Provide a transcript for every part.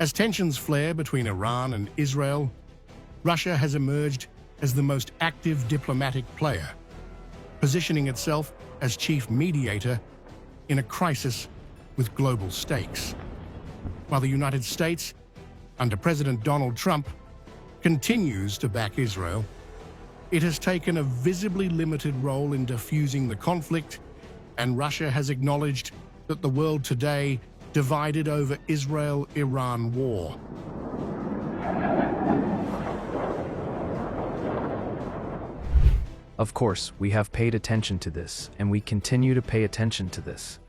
As tensions flare between Iran and Israel, Russia has emerged as the most active diplomatic player, positioning itself as chief mediator in a crisis with global stakes. While the United States, under President Donald Trump, continues to back Israel, it has taken a visibly limited role in diffusing the conflict, and Russia has acknowledged that the world today divided over Israel-Iran war. Of course, we have paid attention to this, and we continue to pay attention to this.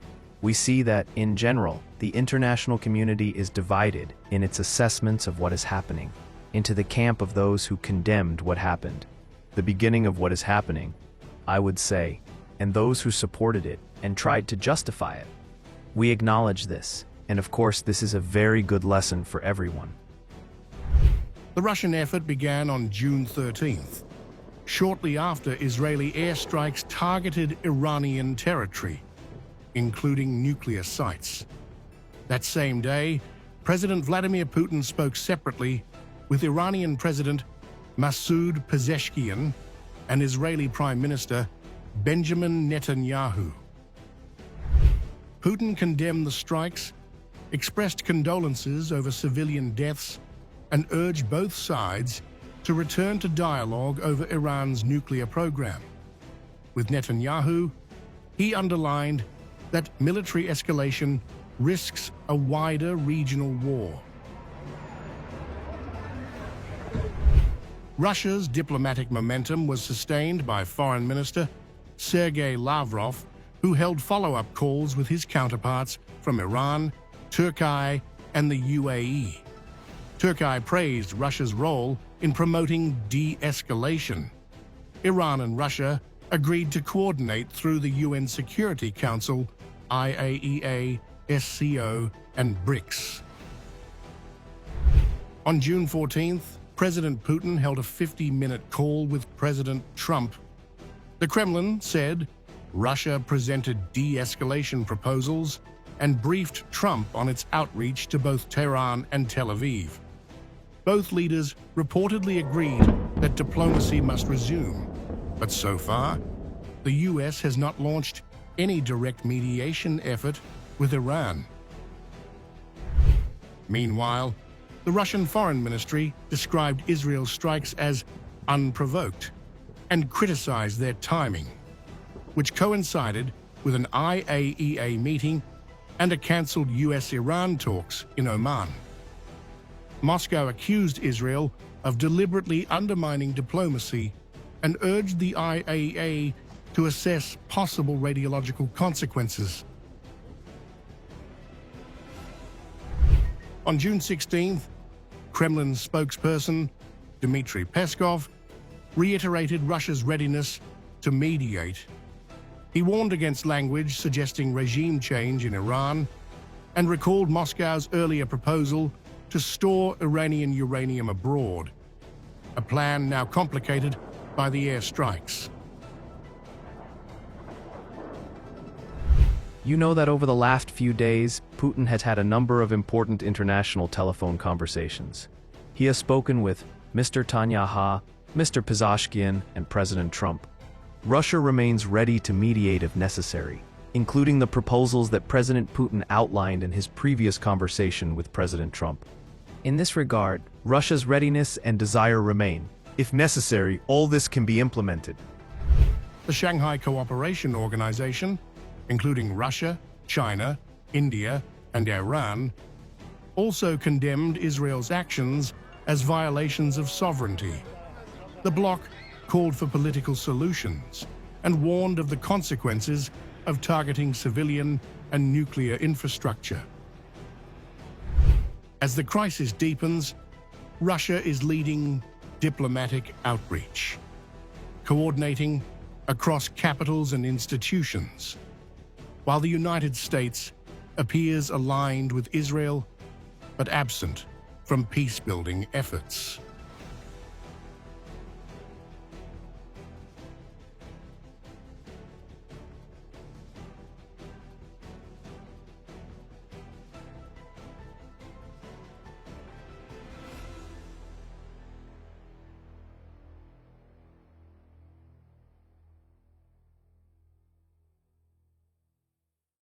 We see that, in general, the international community is divided in its assessments of what is happening, into the camp of those who condemned what happened, the beginning of what is happening, I would say, and those who supported it and tried to justify it. We acknowledge this, and of course this is a very good lesson for everyone. The Russian effort began on June 13th, shortly after Israeli airstrikes targeted Iranian territory, including nuclear sites. That same day, President Vladimir Putin spoke separately with Iranian President Masoud Pezeshkian and Israeli Prime Minister Benjamin Netanyahu. Putin condemned the strikes, expressed condolences over civilian deaths, and urged both sides to return to dialogue over Iran's nuclear program. With Netanyahu, he underlined that military escalation risks a wider regional war. Russia's diplomatic momentum was sustained by Foreign Minister Sergey Lavrov, who held follow-up calls with his counterparts from Iran, Türkiye, and the UAE. Türkiye praised Russia's role in promoting de-escalation. Iran and Russia agreed to coordinate through the UN Security Council, IAEA, SCO, and BRICS. On June 14th, President Putin held a 50-minute call with President Trump. The Kremlin said Russia presented de-escalation proposals and briefed Trump on its outreach to both Tehran and Tel Aviv. Both leaders reportedly agreed that diplomacy must resume, but so far, the US has not launched any direct mediation effort with Iran. Meanwhile, the Russian Foreign Ministry described Israel's strikes as unprovoked and criticized their timing, which coincided with an IAEA meeting and a cancelled US-Iran talks in Oman. Moscow accused Israel of deliberately undermining diplomacy and urged the IAEA to assess possible radiological consequences. On June 16th, Kremlin spokesperson Dmitry Peskov reiterated Russia's readiness to mediate. He warned against language suggesting regime change in Iran and recalled Moscow's earlier proposal to store Iranian uranium abroad, a plan now complicated by the airstrikes. You know that over the last few days, Putin has had a number of important international telephone conversations. He has spoken with Mr. Netanyahu, Mr. Pezeshkian, and President Trump. Russia remains ready to mediate if necessary, including the proposals that President Putin outlined in his previous conversation with President Trump. In this regard, Russia's readiness and desire remain. If necessary, all this can be implemented. The Shanghai Cooperation Organization, including Russia, China, India, and Iran, also condemned Israel's actions as violations of sovereignty. The bloc called for political solutions and warned of the consequences of targeting civilian and nuclear infrastructure. As the crisis deepens, Russia is leading diplomatic outreach, coordinating across capitals and institutions, while the United States appears aligned with Israel but absent from peace-building efforts.